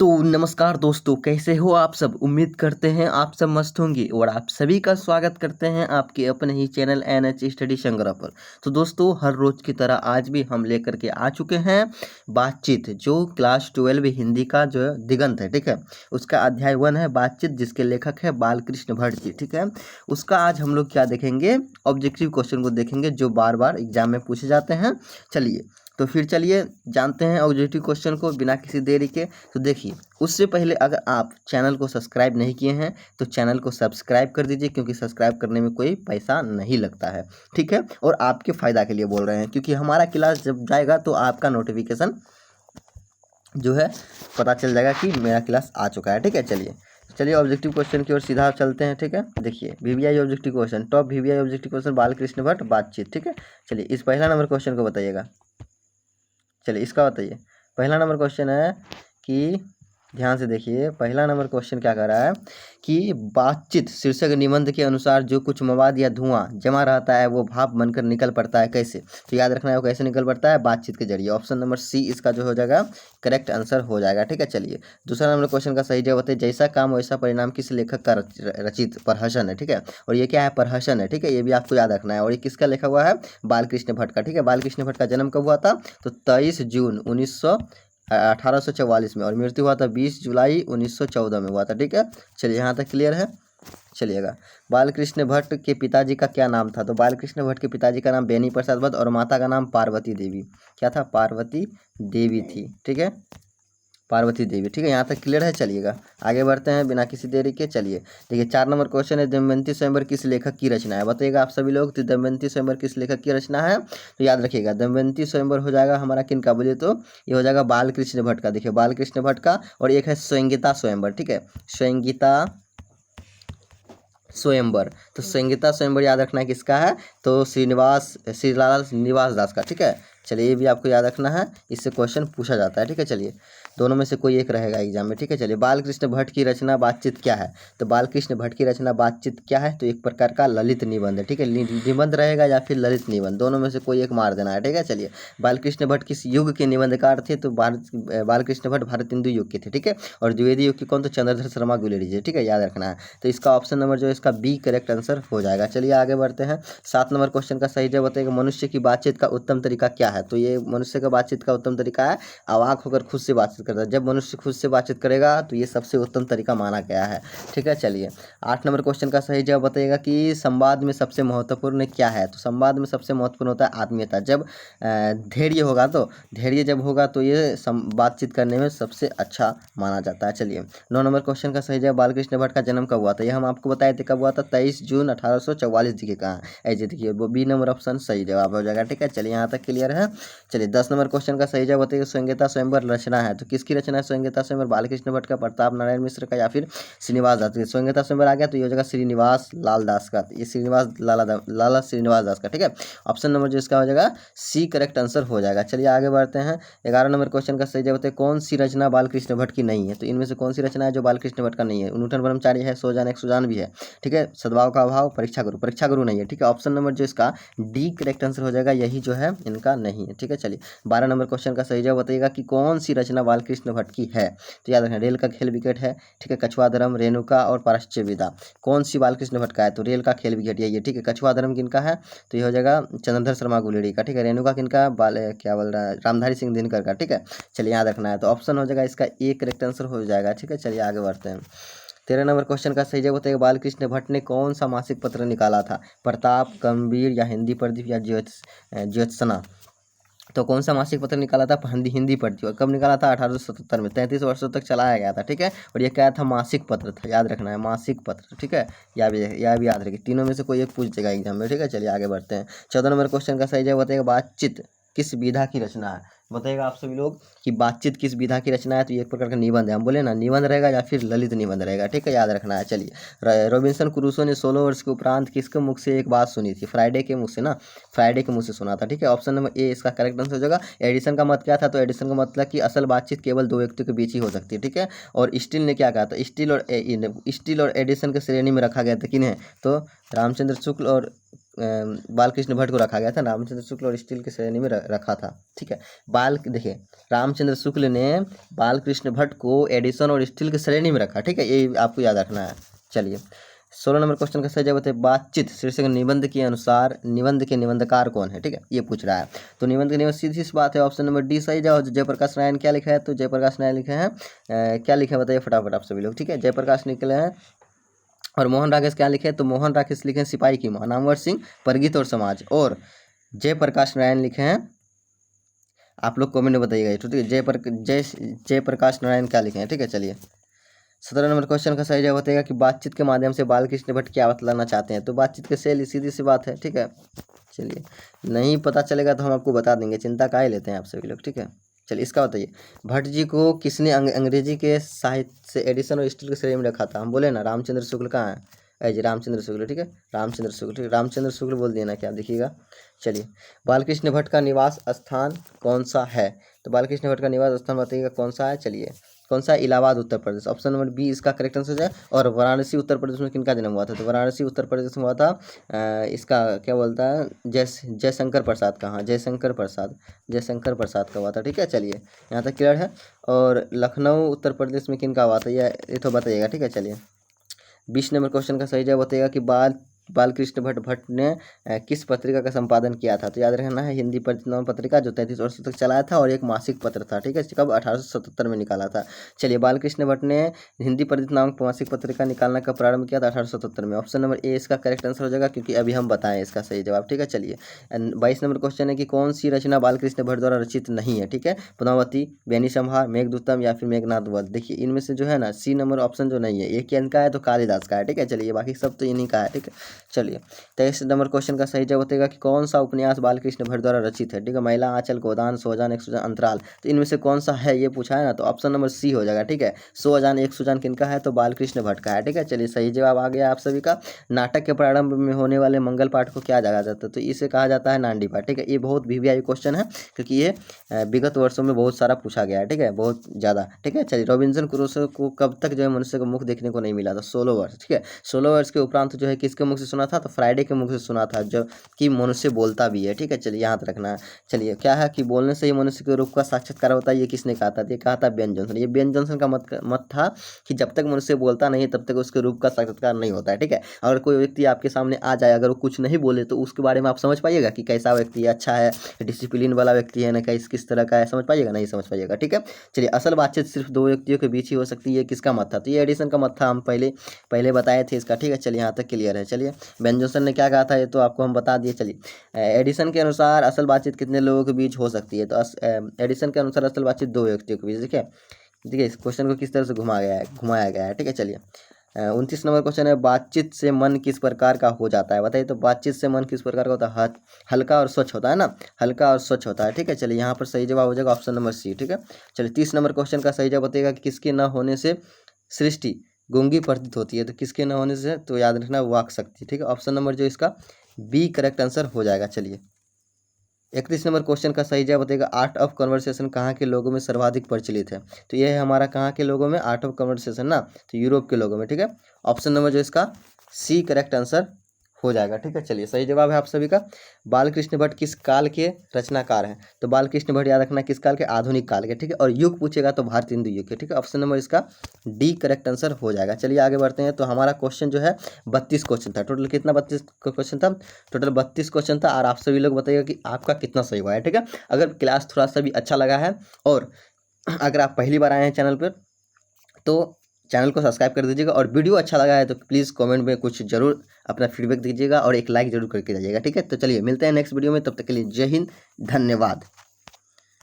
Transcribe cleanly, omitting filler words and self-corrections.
तो नमस्कार दोस्तों, कैसे हो आप सब। उम्मीद करते हैं आप सब मस्त होंगे और आप सभी का स्वागत करते हैं आपके अपने ही चैनल NH स्टडी संग्रह पर। तो दोस्तों, हर रोज की तरह आज भी हम लेकर के आ चुके हैं बातचीत, जो क्लास 12 हिंदी का जो है दिगंत है, ठीक है। उसका अध्याय 1 है बातचीत, जिसके लेखक है बालकृष्ण भट्ट जी, ठीक है। उसका आज हम लोग क्या देखेंगे, ऑब्जेक्टिव क्वेश्चन को देखेंगे जो बार बार एग्जाम में पूछे जाते हैं। चलिए तो फिर चलिए जानते हैं ऑब्जेक्टिव क्वेश्चन को बिना किसी देरी के। तो देखिए, उससे पहले अगर आप चैनल को सब्सक्राइब नहीं किए हैं तो चैनल को सब्सक्राइब कर दीजिए, क्योंकि सब्सक्राइब करने में कोई पैसा नहीं लगता है, ठीक है। और आपके फ़ायदा के लिए बोल रहे हैं, क्योंकि हमारा क्लास जब जाएगा तो आपका नोटिफिकेशन जो है पता चल जाएगा कि मेरा क्लास आ चुका है, ठीक है। चलिए ऑब्जेक्टिव क्वेश्चन की ओर सीधा चलते हैं, ठीक है। देखिए, VVI objective question, top VVI objective question Balkrishna Bhatt बातचीत, ठीक है। चलिए इस पहला नंबर क्वेश्चन को बताइएगा। चलिए इसका बताइए। पहला नंबर क्वेश्चन है कि ध्यान से देखिए, पहला नंबर क्वेश्चन क्या कर रहा है कि बातचीत शीर्षक निबंध के अनुसार जो कुछ मवाद या धुआं जमा रहता है वो भाप बनकर निकल पड़ता है, कैसे। तो याद रखना है वो कैसे निकल पड़ता है, बातचीत के जरिए। ऑप्शन नंबर सी इसका जो हो जाएगा करेक्ट आंसर हो जाएगा, ठीक है। चलिए दूसरा नंबर क्वेश्चन का सही जवाब बताइए। जैसा काम वैसा परिणाम किस लेखक का रचित प्रहसन है, ठीक है। और ये क्या है, प्रहसन है, ठीक है। ये भी आपको याद रखना है। और ये किसका लिखा हुआ है, बालकृष्ण भट्ट का, ठीक है। बालकृष्ण भट्ट का जन्म कब हुआ था, तो 23 जून 1844 में, और मृत्यु हुआ था 20 जुलाई 1914 में हुआ था, ठीक है। चलिए यहाँ तक क्लियर है। चलिएगा, बालकृष्ण भट्ट के पिताजी का क्या नाम था, तो बालकृष्ण भट्ट के पिताजी का नाम बेनी प्रसाद भट्ट और माता का नाम पार्वती देवी, क्या था, पार्वती देवी थी, ठीक है, पार्वती देवी, ठीक है। यहाँ तक क्लियर है। चलिएगा आगे बढ़ते हैं बिना किसी देरी के। चलिए देखिए, 4 नंबर क्वेश्चन है, दमयंती स्वयंवर किस लेखक की रचना है, बताइएगा आप सभी लोग। तो दमयंती स्वयंवर किस लेखक की रचना है, तो याद रखिएगा दमयंती स्वयंवर हो जाएगा हमारा किन का, बोलिए तो ये हो जाएगा बालकृष्ण भट्ट का। देखिए बालकृष्ण भट्ट का, और एक है स्वयंगीता स्वयंवर, ठीक है, स्वयंगीता स्वयंवर। तो संगीता स्वयंवर याद रखना है किसका है, तो श्रीलाल श्रीनिवास दास का, ठीक है। चलिए ये भी आपको याद रखना है, इससे क्वेश्चन पूछा जाता है, ठीक है। चलिए दोनों में से कोई एक रहेगा एग्जाम में, ठीक है। चलिए बालकृष्ण भट्ट की रचना बातचीत क्या है, तो बालकृष्ण भट्ट की रचना बातचीत क्या है, तो एक प्रकार का ललित निबंध है, ठीक है। निबंध रहेगा या फिर ललित निबंध, दोनों में से कोई एक मार देना है, ठीक है। चलिए बालकृष्ण भट्ट किस युग के निबंधकार थे, तो बालकृष्ण भट्ट भारत हिंदू युग के थे, ठीक है। और द्विवेदी युग के कौन, तो चंद्रधर शर्मा गुलेरी जी, ठीक है, याद रखना है। तो इसका ऑप्शन नंबर जो है इसका बी करेक्ट आंसर हो जाएगा। चलिए आगे बढ़ते हैं। 7 नंबर क्वेश्चन का सही जवाब बताइएगा, मनुष्य की बातचीत का उत्तम तरीका क्या है, तो ये मनुष्य का बातचीत का उत्तम तरीका है अवाक होकर खुद से बातचीत करता है। जब मनुष्य खुद से बातचीत करेगा तो ये सबसे उत्तम तरीका माना गया है, ठीक है। चलिए 8 नंबर क्वेश्चन का सही जवाब बताइएगा कि संवाद में सबसे महत्वपूर्ण क्या है, तो संवाद में सबसे महत्वपूर्ण होता है आत्मीयता। जब धैर्य होगा, तो धैर्य जब होगा तो ये बातचीत करने में सबसे अच्छा माना जाता है। चलिए 9 नंबर क्वेश्चन का सही जवाब, बालकृष्ण भट्ट का जन्म कब हुआ था, ये हम आपको बताए थे कब हुआ था, 23 जून 1844, देखिए कहाँ ऐसे देखिए, वो बी नंबर ऑप्शन सही जवाब हो जाएगा, ठीक है। चलिए यहाँ तक क्लियर है। चलिए 10 नंबर क्वेश्चन का सही जवाब बताइए, संगीता स्वयंवर रचना है, तो किसकी रचना है संगीता स्वयंवर, बालकृष्ण भट्ट का, प्रताप नारायण मिश्र का, या फिर श्रीनिवास दास। संगीता स्वयंवर आ गया तो ये हो जाएगा श्रीनिवास लाल दास का, ये श्रीनिवास लाला श्रीनिवास दास का, ठीक है। ऑप्शन नंबर जो इसका हो जाएगा सी करेक्ट आंसर हो जाएगा। चलिए आगे बढ़ते हैं। 11 नंबर क्वेश्चन का सही जवाब बताइए, कौन सी रचना बालकृष्ण भट्ट की नहीं है, तो इनमें से कौन सी रचना है जो बालकृष्ण भट्ट का नहीं है, उन्नूठन ब्रह्मचारी है, सोजान एक सुजान भी है, ठीक है, सद्भाव का अभाव, परीक्षा गुरु नहीं है, ठीक है। ऑप्शन नंबर जो इसका डी करेक्ट आंसर हो जाएगा, यही जो है इनका नहीं है, ठीक है। चलिए 12 नंबर क्वेश्चन का सही जवाब बताइएगा कि कौन सी रचना बालकृष्ण भट्ट की है, तो याद रखना, रेल का खेल विकेट है, ठीक है, कछुआ धर्म, रेणुका और पारस्य विदा, कौन सी बालकृष्ण भट्ट का है, तो रेल का खेल विकेट यही है, ठीक है। कछुआ धर्म किनका है, तो ये हो जाएगा चंद्रधर शर्मा गुलेरी का, ठीक है। रेणुका किनका, क्या बोल रहा है, रामधारी सिंह दिनकर का, ठीक है। चलिए याद रखना है, तो ऑप्शन हो जाएगा इसका एक करेक्ट आंसर हो जाएगा, ठीक है। चलिए आगे बढ़ते हैं। 13 नंबर क्वेश्चन का सही जवाब बताइए, बालकृष्ण भट्ट ने कौन सा मासिक पत्र निकाला था, प्रताप, कर्मवीर, या हिंदी प्रदीप, या ज्योत्सना। तो कौन सा मासिक पत्र निकाला था, हिंदी प्रदीप, कब निकाला था, 1877 में, 33 वर्षों तक चलाया गया था, ठीक है। और ये क्या था, मासिक पत्र था, याद रखना है मासिक पत्र, ठीक है। यह भी याद रखिए, तीनों में से कोई एक पूछ देगा एग्जाम में, ठीक है। चलिए आगे बढ़ते हैं। 14 नंबर क्वेश्चन का सही जवाब बताइएगा, बातचीत किस विधा की रचना है, बताइएगा आप सभी लोग कि बातचीत किस विधा की रचना है, तो ये एक प्रकार का निबंध है, हम बोले ना निबंध रहेगा या फिर ललित निबंध रहेगा, ठीक है, याद रखना है। चलिए रॉबिन्सन क्रूसो ने 16 वर्ष के उपरांत किसके मुख से एक बात सुनी थी, फ्राइडे के मुख से ना, फ्राइडे के मुँह से सुना था, ठीक है। ऑप्शन नंबर ए इसका करेक्ट आंसर हो जाएगा। एडिसन का मत क्या था, तो एडिसन का मतलब कि असल बातचीत केवल दो व्यक्तियों के बीच ही हो सकती है, ठीक है। और स्टील ने क्या कहा था, स्टील और एडिसन के श्रेणी में रखा गया था किन्हें, तो रामचंद्र शुक्ल और बालकृष्ण भट्ट को रखा गया था, रामचंद्र शुक्ल और स्टील की श्रेणी में रखा था, ठीक है। देखिए रामचंद्र शुक्ल ने बालकृष्ण भट्ट को एडिसन और स्टील की श्रेणी में रखा, ठीक है, ये आपको याद रखना है। चलिए 16 नंबर क्वेश्चन का सही जवाब है बातचीत शीर्षक निबंध के अनुसार निबंध के निबंधकार कौन है, ठीक है, ये पूछ रहा है। तो निबंध के निबंध सीधी सी बात है, ऑप्शन नंबर डी सही जवाब। जयप्रकाश नारायण क्या लिखा है, तो जयप्रकाश नारायण लिखे हैं क्या लिखे हैं बताइए फटाफट आप सभी लोग, ठीक है। जयप्रकाश निकले हैं और मोहन राकेश क्या लिखे, तो मोहन राकेश लिखे हैं सिपाही की मां, नामवर सिंह परगीत और समाज, और जयप्रकाश नारायण लिखे हैं, आप लोग कमेंट में बताइएगा, ठीक है। जयप्रकाश नारायण क्या लिखे हैं, ठीक है। चलिए 17 नंबर क्वेश्चन का सही जवाब बताएगा कि बातचीत के माध्यम से बालकृष्ण भट्ट क्या बतलाना चाहते हैं, तो बातचीत के शैली सीधी सी बात है, ठीक है। चलिए नहीं पता चलेगा तो हम आपको बता देंगे, चिंता काहे लेते हैं आप सभी लोग, ठीक है। चलिए इसका बताइए भट्ट जी को किसने अंग्रेजी के साहित्य से एडिसन और स्टील के श्रेणी में रखा था, हम बोले ना रामचंद्र शुक्ल कहाँ है, जी रामचंद्र शुक्ल, ठीक है, रामचंद्र शुक्ल, ठीक है, रामचंद्र शुक्ल बोल दिया ना क्या, देखिएगा। चलिए बालकृष्ण भट्ट का निवास स्थान कौन सा है, तो बालकृष्ण भट्ट का निवास स्थान बताइएगा कौन सा है। चलिए कौन सा, Allahabad Uttar Pradesh, option number B इसका करेक्ट आंसर है। और वाराणसी उत्तर प्रदेश में किनका जन्म हुआ था, तो वाराणसी उत्तर प्रदेश में हुआ था इसका क्या बोलता है जयशंकर प्रसाद का, हाँ जयशंकर प्रसाद का हुआ था, ठीक है। चलिए यहाँ तक क्लियर है। और लखनऊ उत्तर प्रदेश में किनका हुआ था, ये तो बताइएगा, ठीक है। चलिए 20 नंबर क्वेश्चन का सही जवाब बताइएगा कि बालकृष्ण भट्ट ने किस पत्रिका का संपादन किया था, तो याद रखना है हिंदी परिचित नाम पत्रिका जो 33 वर्षों तक चलाया था और एक मासिक पत्र था, ठीक है, कब 1877 में निकाला था। चलिए बालकृष्ण भट्ट ने हिंदी परिचित नामक मासिक पत्रिका निकालने का प्रारंभ किया था 1877 में, ऑप्शन नंबर ए इसका करेक्ट आंसर हो जाएगा क्योंकि अभी हम बताएं इसका सही जवाब, ठीक है। चलिए 22 नंबर क्वेश्चन है कि कौन सी रचना बालकृष्ण भट्ट द्वारा रचित नहीं है, ठीक है, पद्मावती, बेनी संहार, मेघदूतम या फिर मेघनाथ वध। देखिए इनमें से जो है ना सी नंबर ऑप्शन जो नहीं है ये किनका है, तो कालिदास का है, ठीक है। चलिए बाकी सब तो इन्हीं का है, ठीक है। चलिए 23 नंबर क्वेश्चन का सही जवाब बताएगा कि कौन सा उपन्यास बालकृष्ण भट्ट द्वारा रचित है, ठीक है, महिला, आंचल, गोदान, सोजान, एक सुजान, अंतराल, तो इनमें से कौन सा है ये पूछा है ना, तो ऑप्शन नंबर सी हो जाएगा, ठीक है। सोजान एक सुजान किनका है, तो बालकृष्ण भट्ट का है, ठीक है। चलिए सही जवाब आ गया आप सभी का। नाटक के प्रारंभ में होने वाले मंगल पाठ को क्या कहा जाता है, तो इसे कहा जाता है नांदी पाठ, ठीक है। ये बहुत वीवीआई क्वेश्चन है क्योंकि ये विगत वर्षों में बहुत सारा पूछा गया है, ठीक है, बहुत ज़्यादा, ठीक है। चलिए रॉबिन्सन क्रूसो को कब तक जो है मनुष्य का मुख देखने को नहीं मिला था, 16 वर्ष, ठीक है। 16 वर्ष के उपरांत जो है किसके मुख से सुना था, तो फ्राइडे के मुख से सुना था, जो कि मनुष्य बोलता भी है, ठीक है। चलिए यहाँ तक रखना है। चलिए क्या है कि बोलने से ही मनुष्य के रूप का साक्षात्कार होता है, ये किसने कहा था, ये कहा था बेन जॉनसन। ये बेन जॉनसन का मत था कि जब तक मनुष्य बोलता नहीं तब तक उसके रूप का साक्षात्कार नहीं होता है, ठीक है। अगर कोई व्यक्ति आपके सामने आ जाए अगर वो कुछ नहीं बोले तो उसके बारे में आप समझ पाइएगा कि कैसा व्यक्ति है, अच्छा है, डिसिप्लिन वाला व्यक्ति है ना, किस तरह का है, समझ पाइएगा, नहीं समझ पाइएगा, ठीक है। चलिए असल बातचीत सिर्फ दो व्यक्तियों के बीच ही हो सकती है, किसका मत था, तो ये एडिसन का मत था, हम पहले बताए थे इसका, ठीक है। चलिए यहाँ तक क्लियर है। चलिए बेन जॉनसन ने क्या कहा था ये तो आपको हम बता दिए। चलिए एडिसन के अनुसार असल बातचीत कितने लोगों के बीच हो सकती है, तो एडिसन के अनुसार असल बातचीत दो व्यक्तियों के बीच, देखिए इस क्वेश्चन को किस तरह से घुमाया गया है, ठीक है। चलिए 29 नंबर क्वेश्चन है बातचीत से मन किस प्रकार का हो जाता है, बताइए, तो बातचीत से मन किस प्रकार का होता है, हल्का और स्वच्छ होता है ना, हल्का और स्वच्छ होता है, ठीक है। चलिए यहाँ पर सही जवाब हो जाएगा ऑप्शन नंबर सी, ठीक है। चलिए 30 नंबर क्वेश्चन का सही जवाब बताइएगा कि किसके न होने से सृष्टि गूंगी प्रतीत होती है, तो किसके न होने से, तो याद रखना वाक शक्ति, ठीक है। ऑप्शन नंबर जो इसका बी करेक्ट आंसर हो जाएगा। चलिए 31 नंबर क्वेश्चन का सही जवाब बताइएगा आर्ट ऑफ कन्वर्सेशन कहाँ के लोगों में सर्वाधिक प्रचलित है, तो यह है हमारा कहाँ के लोगों में, आर्ट ऑफ कन्वर्सेशन ना, तो यूरोप के लोगों में, ठीक है। ऑप्शन नंबर जो इसका सी करेक्ट आंसर हो जाएगा, ठीक है। चलिए सही जवाब है आप सभी का। बालकृष्ण भट्ट किस काल के रचनाकार हैं, तो बालकृष्ण भट्ट याद रखना किस काल के, आधुनिक काल के, ठीक है। और युग पूछेगा तो भारतीय हिंदू युग के, ठीक है। ऑप्शन नंबर इसका डी करेक्ट आंसर हो जाएगा। चलिए आगे बढ़ते हैं। तो हमारा क्वेश्चन जो है 32 क्वेश्चन था, टोटल कितना 32 क्वेश्चन था, टोटल 32 क्वेश्चन था। और आप सभी लोग बताइएगा कि आपका कितना सही हुआ है, ठीक है। अगर क्लास थोड़ा सा भी अच्छा लगा है और अगर आप पहली बार आए हैं चैनल पर तो चैनल को सब्सक्राइब कर दीजिएगा, और वीडियो अच्छा लगा है तो प्लीज़ कमेंट में कुछ जरूर अपना फीडबैक दीजिएगा और एक लाइक जरूर करके जाइएगा, ठीक है। तो चलिए मिलते हैं नेक्स्ट वीडियो में, तब तक के लिए जय हिंद, धन्यवाद।